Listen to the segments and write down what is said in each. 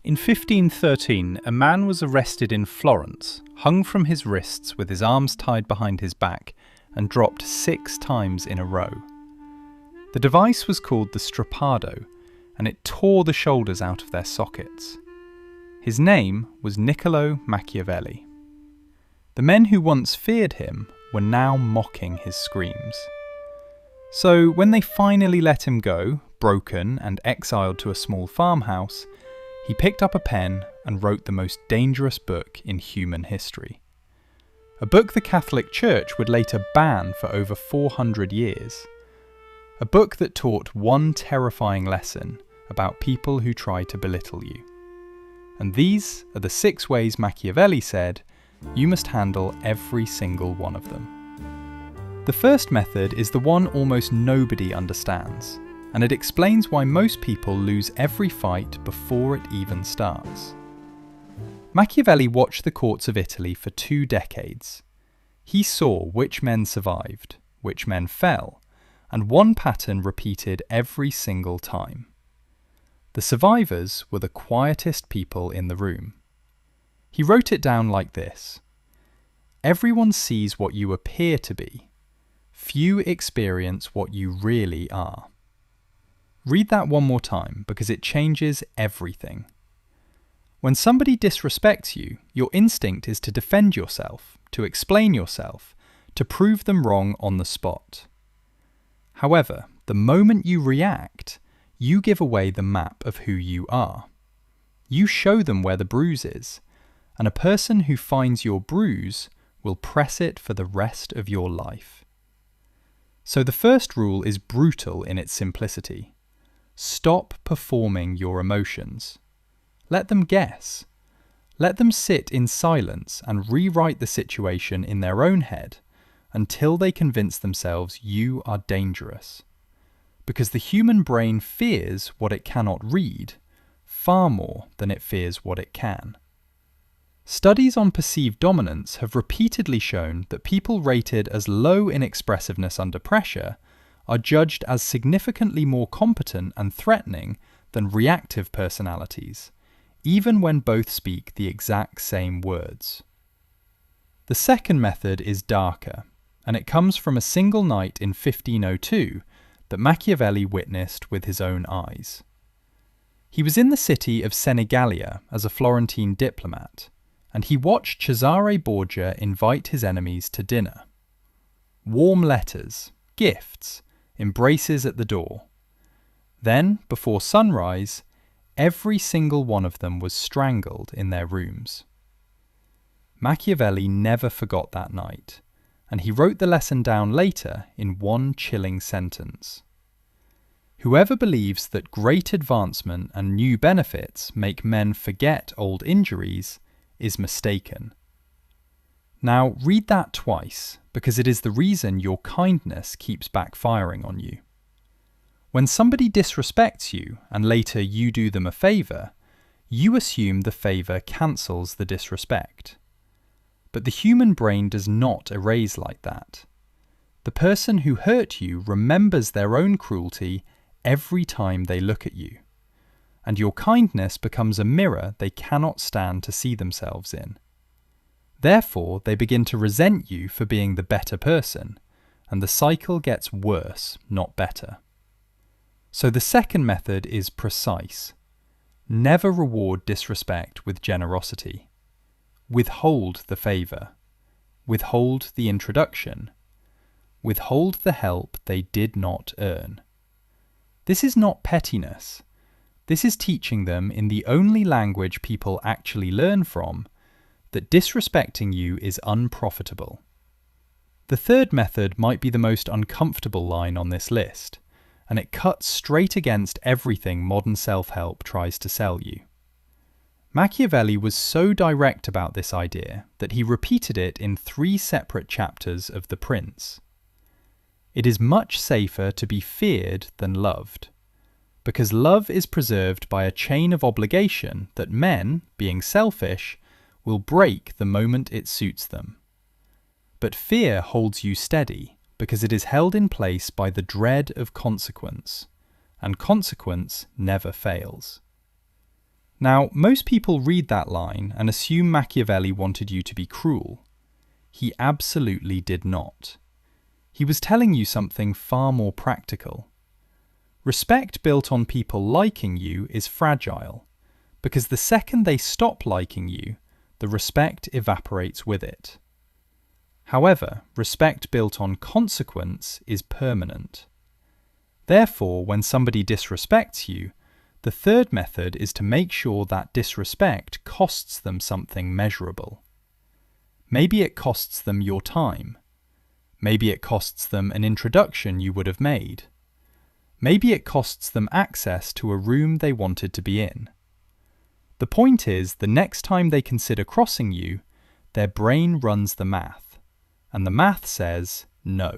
In 1513, a man was arrested in Florence, hung from his wrists with his arms tied behind his back, and dropped 6 times in a row. The device was called the strappado, and it tore the shoulders out of their sockets. His name was Niccolo Machiavelli. The men who once feared him were now mocking his screams. So when they finally let him go, broken and exiled to a small farmhouse, he picked up a pen and wrote the most dangerous book in human history. A book the Catholic Church would later ban for over 400 years. A book that taught one terrifying lesson about people who try to belittle you. And these are the 6 ways Machiavelli said you must handle every single one of them. The first method is the one almost nobody understands, and it explains why most people lose every fight before it even starts. Machiavelli watched the courts of Italy for 2 decades. He saw which men survived, which men fell, and one pattern repeated every single time. The survivors were the quietest people in the room. He wrote it down like this: "Everyone sees what you appear to be. Few experience what you really are." Read that one more time because it changes everything. When somebody disrespects you, your instinct is to defend yourself, to explain yourself, to prove them wrong on the spot. However, the moment you react, you give away the map of who you are. You show them where the bruise is, and a person who finds your bruise will press it for the rest of your life. So the first rule is brutal in its simplicity. Stop performing your emotions. Let them guess. Let them sit in silence and rewrite the situation in their own head until they convince themselves you are dangerous. Because the human brain fears what it cannot read far more than it fears what it can. Studies on perceived dominance have repeatedly shown that people rated as low in expressiveness under pressure are judged as significantly more competent and threatening than reactive personalities, even when both speak the exact same words. The second method is darker, and it comes from a single night in 1502 that Machiavelli witnessed with his own eyes. He was in the city of Senigallia as a Florentine diplomat, and he watched Cesare Borgia invite his enemies to dinner. Warm letters, gifts, embraces at the door. Then, before sunrise, every single one of them was strangled in their rooms. Machiavelli never forgot that night, and he wrote the lesson down later in one chilling sentence. Whoever believes that great advancement and new benefits make men forget old injuries is mistaken. Now read that twice, because it is the reason your kindness keeps backfiring on you. When somebody disrespects you and later you do them a favour, you assume the favour cancels the disrespect. But the human brain does not erase like that. The person who hurt you remembers their own cruelty every time they look at you, and your kindness becomes a mirror they cannot stand to see themselves in. Therefore, they begin to resent you for being the better person, and the cycle gets worse, not better. So the second method is precise. Never reward disrespect with generosity. Withhold the favour. Withhold the introduction. Withhold the help they did not earn. This is not pettiness. This is teaching them in the only language people actually learn from that disrespecting you is unprofitable. The third method might be the most uncomfortable line on this list, and it cuts straight against everything modern self-help tries to sell you. Machiavelli was so direct about this idea that he repeated it in 3 separate chapters of The Prince. It is much safer to be feared than loved, because love is preserved by a chain of obligation that men, being selfish, will break the moment it suits them. But fear holds you steady because it is held in place by the dread of consequence, and consequence never fails. Now, most people read that line and assume Machiavelli wanted you to be cruel. He absolutely did not. He was telling you something far more practical. Respect built on people liking you is fragile, because the second they stop liking you, the respect evaporates with it. However, respect built on consequence is permanent. Therefore, when somebody disrespects you, the third method is to make sure that disrespect costs them something measurable. Maybe it costs them your time. Maybe it costs them an introduction you would have made. Maybe it costs them access to a room they wanted to be in. The point is, the next time they consider crossing you, their brain runs the math, and the math says no.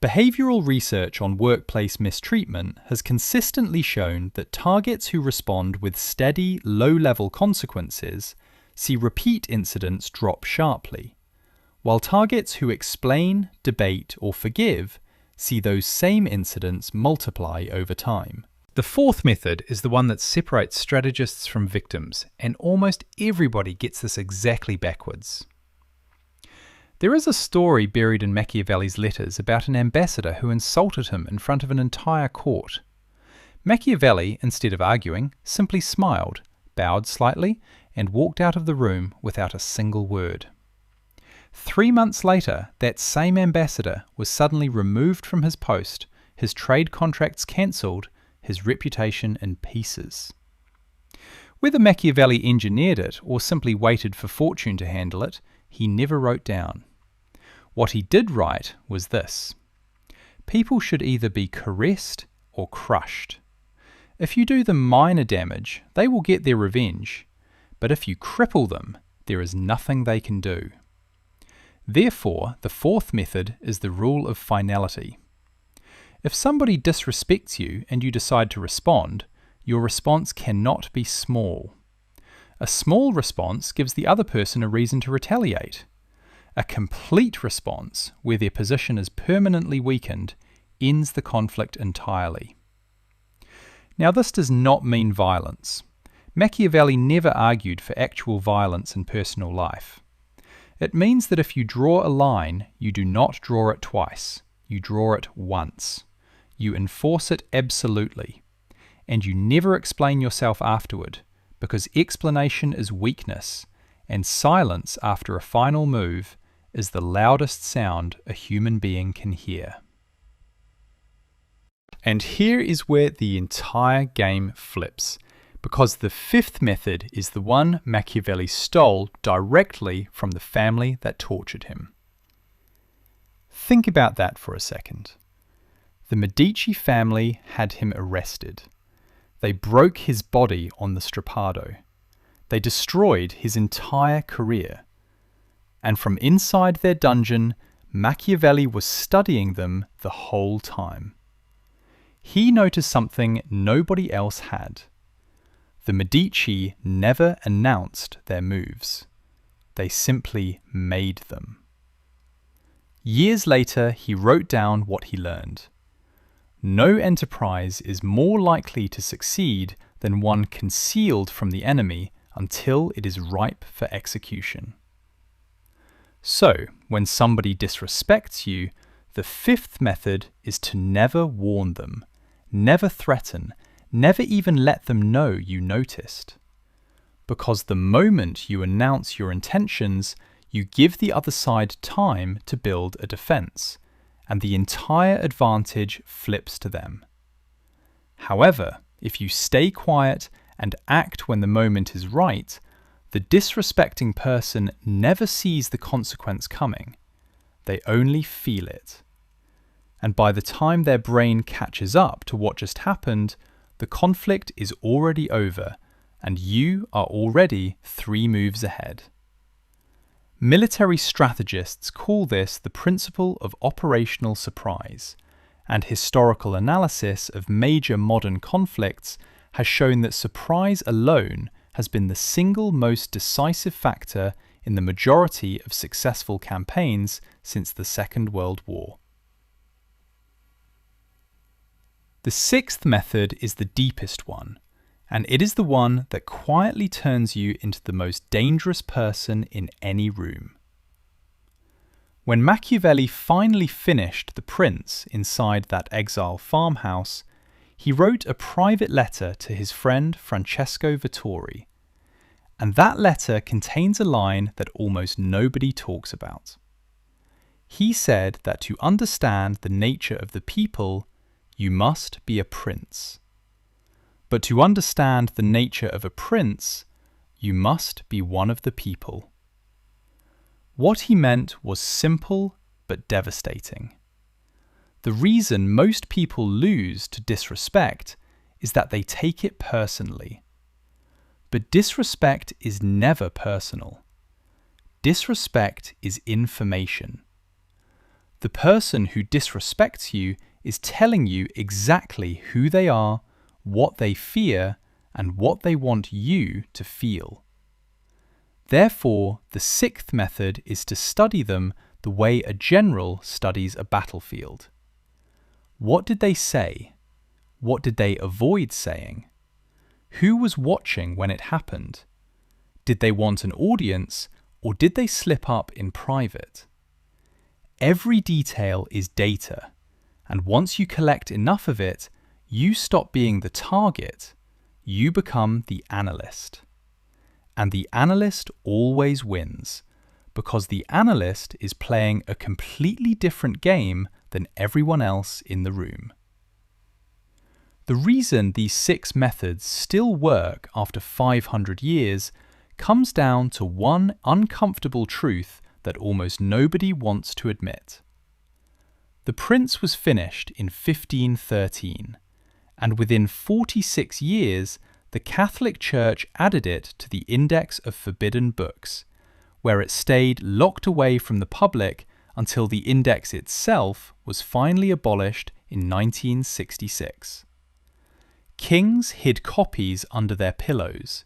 Behavioural research on workplace mistreatment has consistently shown that targets who respond with steady, low-level consequences see repeat incidents drop sharply, while targets who explain, debate, or forgive see those same incidents multiply over time. The fourth method is the one that separates strategists from victims, and almost everybody gets this exactly backwards. There is a story buried in Machiavelli's letters about an ambassador who insulted him in front of an entire court. Machiavelli, instead of arguing, simply smiled, bowed slightly, and walked out of the room without a single word. 3 months later, that same ambassador was suddenly removed from his post, his trade contracts cancelled, his reputation in pieces. Whether Machiavelli engineered it or simply waited for fortune to handle it, he never wrote down. What he did write was this: people should either be caressed or crushed. If you do them minor damage, they will get their revenge, but if you cripple them, there is nothing they can do. Therefore, the fourth method is the rule of finality. If somebody disrespects you and you decide to respond, your response cannot be small. A small response gives the other person a reason to retaliate. A complete response, where their position is permanently weakened, ends the conflict entirely. Now, this does not mean violence. Machiavelli never argued for actual violence in personal life. It means that if you draw a line, you do not draw it twice. You draw it once. You enforce it absolutely. And you never explain yourself afterward, because explanation is weakness, and silence after a final move is the loudest sound a human being can hear. And here is where the entire game flips, because the fifth method is the one Machiavelli stole directly from the family that tortured him. Think about that for a second. The Medici family had him arrested. They broke his body on the strappado. They destroyed his entire career. And from inside their dungeon, Machiavelli was studying them the whole time. He noticed something nobody else had. The Medici never announced their moves. They simply made them. Years later, he wrote down what he learned. No enterprise is more likely to succeed than one concealed from the enemy until it is ripe for execution. So, when somebody disrespects you, the fifth method is to never warn them, never threaten, never even let them know you noticed. Because the moment you announce your intentions, you give the other side time to build a defense, and the entire advantage flips to them. However, if you stay quiet and act when the moment is right, the disrespecting person never sees the consequence coming. They only feel it. And by the time their brain catches up to what just happened, the conflict is already over, and you are already 3 moves ahead. Military strategists call this the principle of operational surprise, and historical analysis of major modern conflicts has shown that surprise alone has been the single most decisive factor in the majority of successful campaigns since the Second World War. The sixth method is the deepest one, and it is the one that quietly turns you into the most dangerous person in any room. When Machiavelli finally finished The Prince inside that exile farmhouse, he wrote a private letter to his friend Francesco Vittori, and that letter contains a line that almost nobody talks about. He said that to understand the nature of the people, you must be a prince. But to understand the nature of a prince, you must be one of the people. What he meant was simple but devastating. The reason most people lose to disrespect is that they take it personally. But disrespect is never personal. Disrespect is information. The person who disrespects you is telling you exactly who they are, what they fear, and what they want you to feel. Therefore, the sixth method is to study them the way a general studies a battlefield. What did they say? What did they avoid saying? Who was watching when it happened? Did they want an audience, or did they slip up in private? Every detail is data, and once you collect enough of it, you stop being the target, you become the analyst. And the analyst always wins, because the analyst is playing a completely different game than everyone else in the room. The reason these 6 methods still work after 500 years comes down to one uncomfortable truth that almost nobody wants to admit. The Prince was finished in 1513, and within 46 years, the Catholic Church added it to the Index of Forbidden Books, where it stayed locked away from the public until the index itself was finally abolished in 1966. Kings hid copies under their pillows.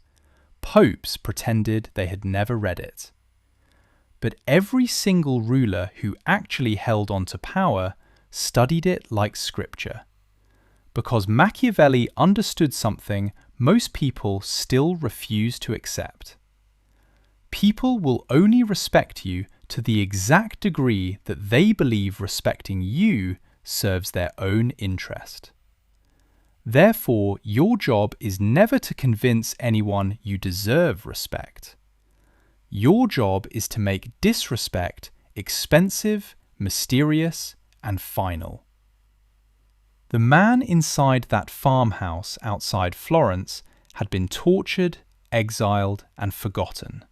Popes pretended they had never read it. But every single ruler who actually held on to power studied it like scripture, because Machiavelli understood something most people still refuse to accept. People will only respect you to the exact degree that they believe respecting you serves their own interest. Therefore, your job is never to convince anyone you deserve respect. Your job is to make disrespect expensive, mysterious, and final. The man inside that farmhouse outside Florence had been tortured, exiled, and forgotten.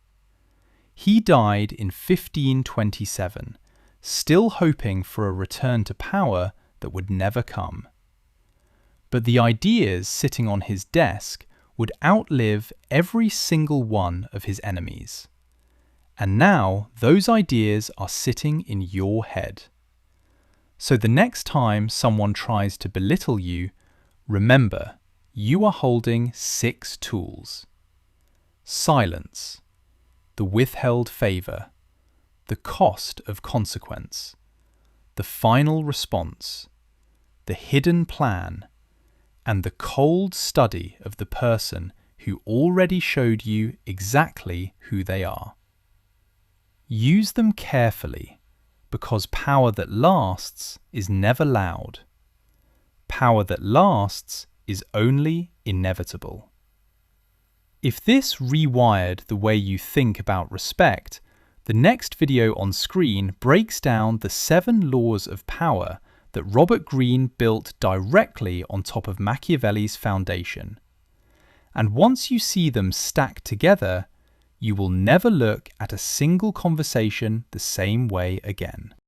He died in 1527, still hoping for a return to power that would never come. But the ideas sitting on his desk would outlive every single one of his enemies. And now those ideas are sitting in your head. So the next time someone tries to belittle you, remember, you are holding 6 tools. Silence, the withheld favour, the cost of consequence, the final response, the hidden plan, and the cold study of the person who already showed you exactly who they are. Use them carefully, because power that lasts is never loud. Power that lasts is only inevitable. If this rewired the way you think about respect, the next video on screen breaks down the 7 laws of power that Robert Greene built directly on top of Machiavelli's foundation. And once you see them stacked together, you will never look at a single conversation the same way again.